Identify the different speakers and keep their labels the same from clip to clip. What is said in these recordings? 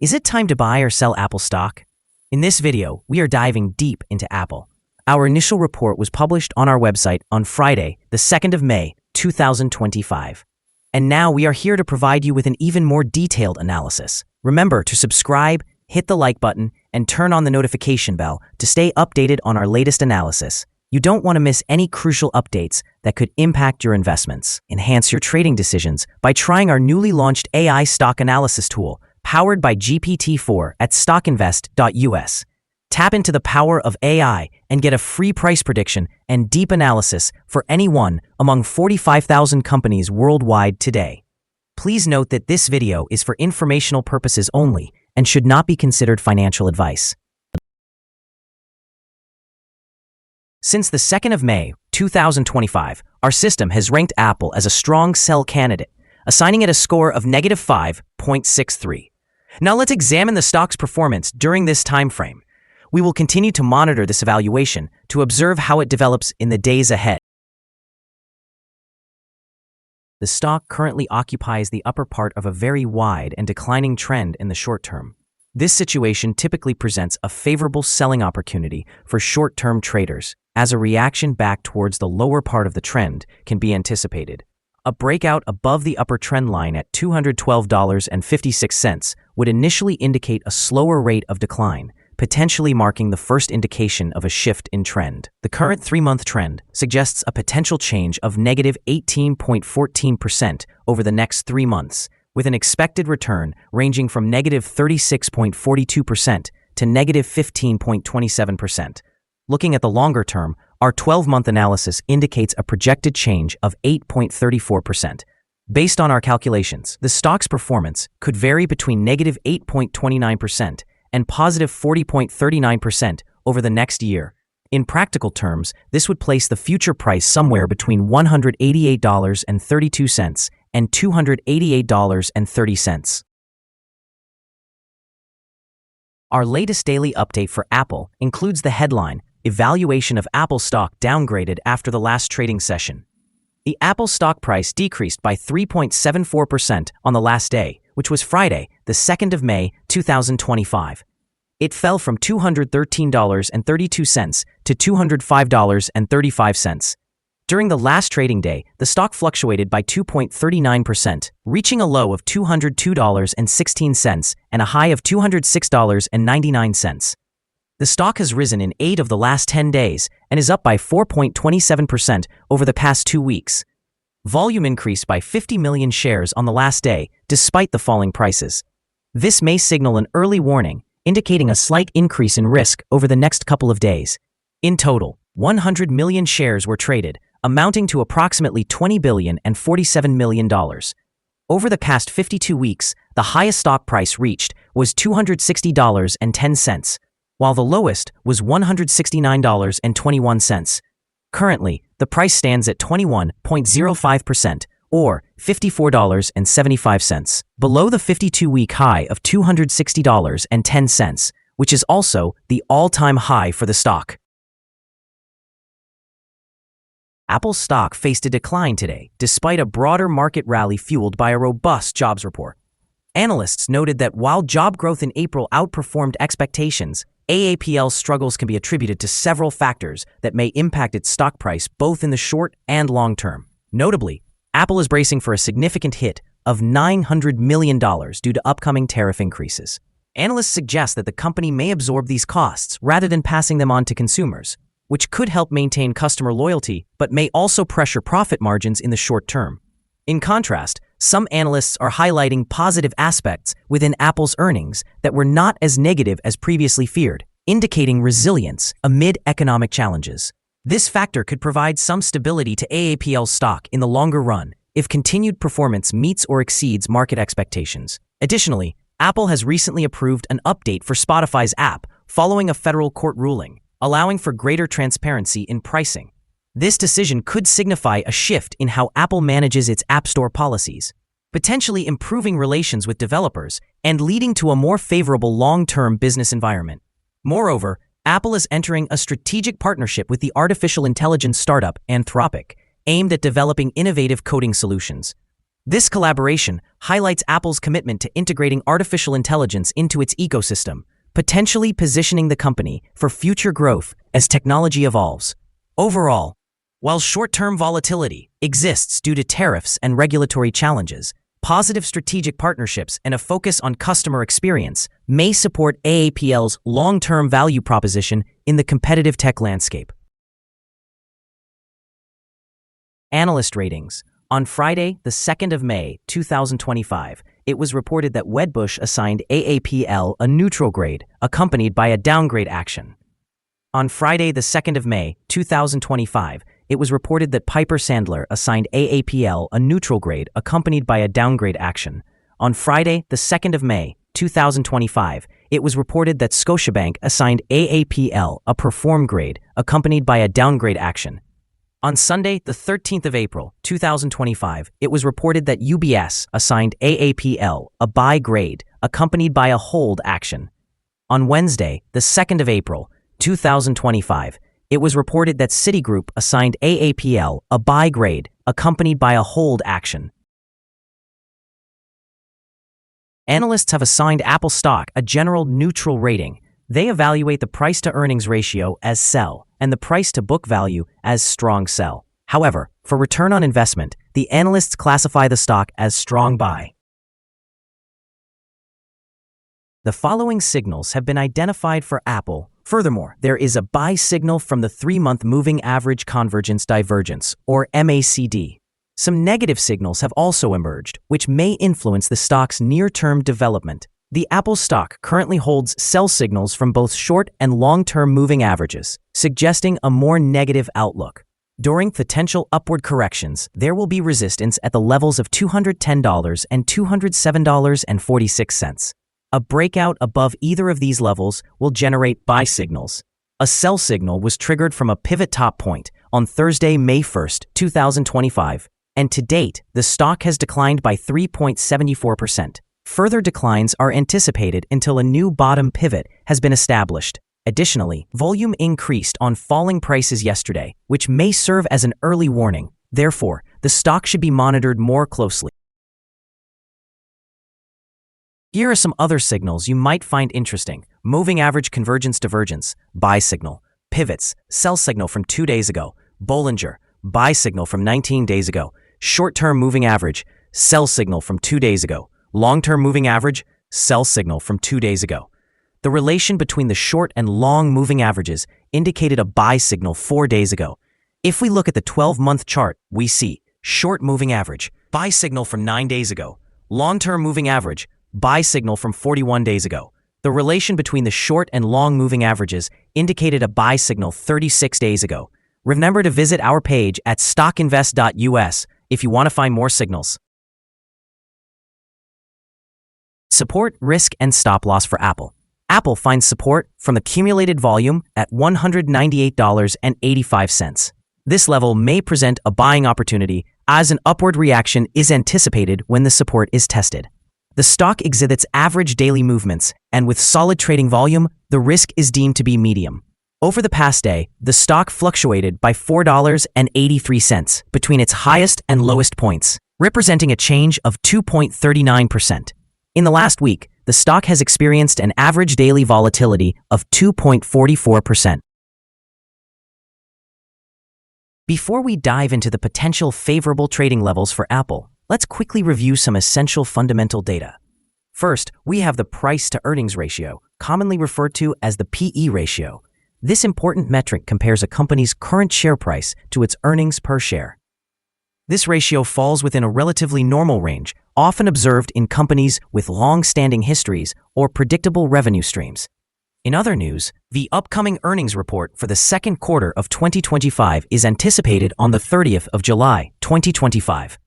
Speaker 1: Is it time to buy or sell Apple stock? In this video, we are diving deep into Apple. Our initial report was published on our website on Friday, the 2nd of May, 2025. And now we are here to provide you with an even more detailed analysis. Remember to subscribe, hit the like button, and turn on the notification bell to stay updated on our latest analysis. You don't want to miss any crucial updates that could impact your investments. Enhance your trading decisions by trying our newly launched AI stock analysis tool, powered by GPT-4 at StockInvest.us. Tap into the power of AI and get a free price prediction and deep analysis for any one among 45,000 companies worldwide today. Please note that this video is for informational purposes only and should not be considered financial advice. Since the 2nd of May, 2025, our system has ranked Apple as a strong sell candidate, assigning it a score of -5.63. Now let's examine the stock's performance during this time frame. We will continue to monitor this evaluation to observe how it develops in the days ahead. The stock currently occupies the upper part of a very wide and declining trend in the short term. This situation typically presents a favorable selling opportunity for short-term traders, as a reaction back towards the lower part of the trend can be anticipated. A breakout above the upper trend line at $212.56 would initially indicate a slower rate of decline, potentially marking the first indication of a shift in trend. The current 3-month trend suggests a potential change of -18.14% over the next 3 months, with an expected return ranging from -36.42% to -15.27%. Looking at the longer term, our 12-month analysis indicates a projected change of 8.34%. Based on our calculations, the stock's performance could vary between -8.29% and +40.39% over the next year. In practical terms, this would place the future price somewhere between $188.32 and $288.30. Our latest daily update for Apple includes the headline, "Evaluation of Apple stock downgraded after the last trading session." The Apple stock price decreased by 3.74% on the last day, which was Friday, the 2nd of May, 2025. It fell from $213.32 to $205.35. During the last trading day, the stock fluctuated by 2.39%, reaching a low of $202.16 and a high of $206.99. The stock has risen in 8 of the last 10 days and is up by 4.27% over the past 2 weeks. Volume increased by 50 million shares on the last day, despite the falling prices. This may signal an early warning, indicating a slight increase in risk over the next couple of days. In total, 100 million shares were traded, amounting to approximately $20.47 billion. Over the past 52 weeks, the highest stock price reached was $260.10, while the lowest was $169.21. Currently, the price stands at 21.05%, or $54.75, below the 52-week high of $260.10, which is also the all-time high for the stock. Apple's stock faced a decline today, despite a broader market rally fueled by a robust jobs report. Analysts noted that while job growth in April outperformed expectations, AAPL's struggles can be attributed to several factors that may impact its stock price both in the short and long term. Notably, Apple is bracing for a significant hit of $900 million due to upcoming tariff increases. Analysts suggest that the company may absorb these costs rather than passing them on to consumers, which could help maintain customer loyalty but may also pressure profit margins in the short term. In contrast, some analysts are highlighting positive aspects within Apple's earnings that were not as negative as previously feared, indicating resilience amid economic challenges. This factor could provide some stability to AAPL's stock in the longer run if continued performance meets or exceeds market expectations. Additionally, Apple has recently approved an update for Spotify's app following a federal court ruling, allowing for greater transparency in pricing. This decision could signify a shift in how Apple manages its App Store policies, potentially improving relations with developers and leading to a more favorable long-term business environment. Moreover, Apple is entering a strategic partnership with the artificial intelligence startup Anthropic, aimed at developing innovative coding solutions. This collaboration highlights Apple's commitment to integrating artificial intelligence into its ecosystem, potentially positioning the company for future growth as technology evolves. Overall, while short-term volatility exists due to tariffs and regulatory challenges, positive strategic partnerships and a focus on customer experience may support AAPL's long-term value proposition in the competitive tech landscape. Analyst ratings. On Friday, the 2nd of May, 2025, it was reported that Wedbush assigned AAPL a neutral grade, accompanied by a downgrade action. On Friday, the 2nd of May, 2025, it was reported that Piper Sandler assigned AAPL a neutral grade, accompanied by a downgrade action. On Friday, the 2nd of May, 2025, it was reported that Scotiabank assigned AAPL a perform grade, accompanied by a downgrade action. On Sunday, the 13th of April, 2025, it was reported that UBS assigned AAPL a buy grade, accompanied by a hold action. On Wednesday, the 2nd of April, 2025, it was reported that Citigroup assigned AAPL a buy grade, accompanied by a hold action. Analysts have assigned Apple stock a general neutral rating. They evaluate the price-to-earnings ratio as sell and the price-to-book value as strong sell. However, for return on investment, the analysts classify the stock as strong buy. The following signals have been identified for Apple. Furthermore, there is a buy signal from the 3-month moving average convergence divergence, or MACD. Some negative signals have also emerged, which may influence the stock's near-term development. The Apple stock currently holds sell signals from both short and long-term moving averages, suggesting a more negative outlook. During potential upward corrections, there will be resistance at the levels of $210 and $207.46. A breakout above either of these levels will generate buy signals. A sell signal was triggered from a pivot top point on Thursday, May 1, 2025, and to date, the stock has declined by 3.74%. Further declines are anticipated until a new bottom pivot has been established. Additionally, volume increased on falling prices yesterday, which may serve as an early warning. Therefore, the stock should be monitored more closely. Here are some other signals you might find interesting. Moving average convergence divergence, buy signal. Pivots, sell signal from 2 days ago. Bollinger, buy signal from 19 days ago. Short-term moving average, sell signal from 2 days ago. Long-term moving average, sell signal from 2 days ago. The relation between the short and long moving averages indicated a buy signal 4 days ago. If we look at the 12-month chart, we see short moving average, buy signal from 9 days ago. Long-term moving average, buy signal from 41 days ago. The relation between the short and long moving averages indicated a buy signal 36 days ago. Remember to visit our page at StockInvest.us if you want to find more signals. Support, risk, and stop loss for Apple. Apple finds support from accumulated volume at $198.85. This level may present a buying opportunity as an upward reaction is anticipated when the support is tested. The stock exhibits average daily movements, and with solid trading volume, the risk is deemed to be medium. Over the past day, the stock fluctuated by $4.83 between its highest and lowest points, representing a change of 2.39%. In the last week, the stock has experienced an average daily volatility of 2.44%. Before we dive into the potential favorable trading levels for Apple, let's quickly review some essential fundamental data. First, we have the price-to-earnings ratio, commonly referred to as the PE ratio. This important metric compares a company's current share price to its earnings per share. This ratio falls within a relatively normal range, often observed in companies with long-standing histories or predictable revenue streams. In other news, the upcoming earnings report for the second quarter of 2025 is anticipated on the 30th of July, 2025.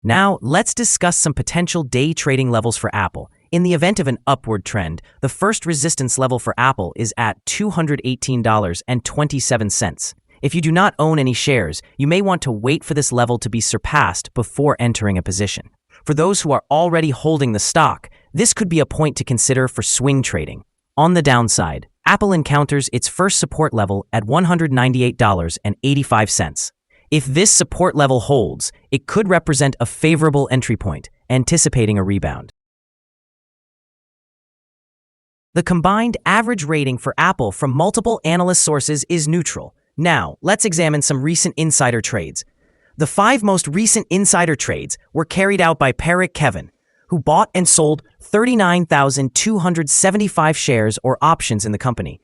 Speaker 1: Now, let's discuss some potential day trading levels for Apple. In the event of an upward trend, the first resistance level for Apple is at $218.27. If you do not own any shares, you may want to wait for this level to be surpassed before entering a position. For those who are already holding the stock, this could be a point to consider for swing trading. On the downside, Apple encounters its first support level at $198.85. If this support level holds, it could represent a favorable entry point, anticipating a rebound. The combined average rating for Apple from multiple analyst sources is neutral. Now, let's examine some recent insider trades. The 5 most recent insider trades were carried out by Pric Kevin, who bought and sold 39,275 shares or options in the company.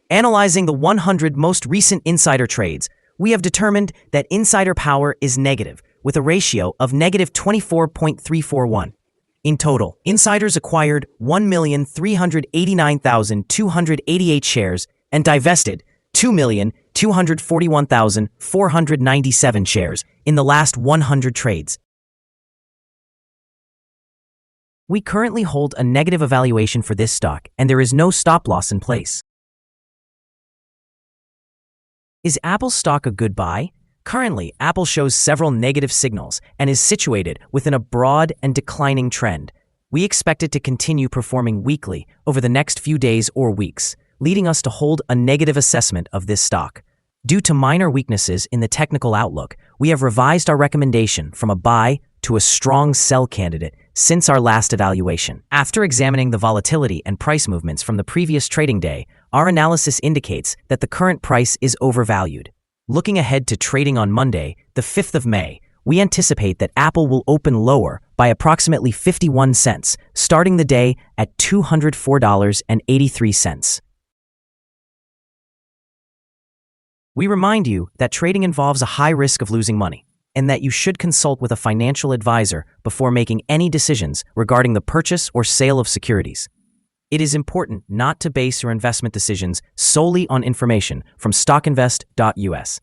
Speaker 1: Analyzing the 100 most recent insider trades, we have determined that insider power is negative, with a ratio of negative 24.341. In total, insiders acquired 1,389,288 shares and divested 2,241,497 shares in the last 100 trades. We currently hold a negative evaluation for this stock, and there is no stop loss in place. Is Apple stock a good buy? Currently, Apple shows several negative signals and is situated within a broad and declining trend. We expect it to continue performing weakly over the next few days or weeks, leading us to hold a negative assessment of this stock. Due to minor weaknesses in the technical outlook, we have revised our recommendation from a buy to a strong sell candidate since our last evaluation. After examining the volatility and price movements from the previous trading day, our analysis indicates that the current price is overvalued. Looking ahead to trading on Monday, the 5th of May, we anticipate that Apple will open lower by approximately 51 cents, starting the day at $204.83. We remind you that trading involves a high risk of losing money, and that you should consult with a financial advisor before making any decisions regarding the purchase or sale of securities. It is important not to base your investment decisions solely on information from StockInvest.us.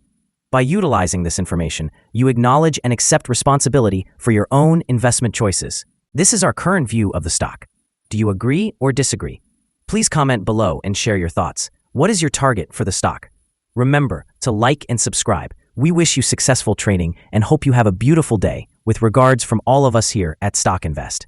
Speaker 1: By utilizing this information, you acknowledge and accept responsibility for your own investment choices. This is our current view of the stock. Do you agree or disagree? Please comment below and share your thoughts. What is your target for the stock? Remember to like and subscribe. We wish you successful trading and hope you have a beautiful day. With regards from all of us here at StockInvest.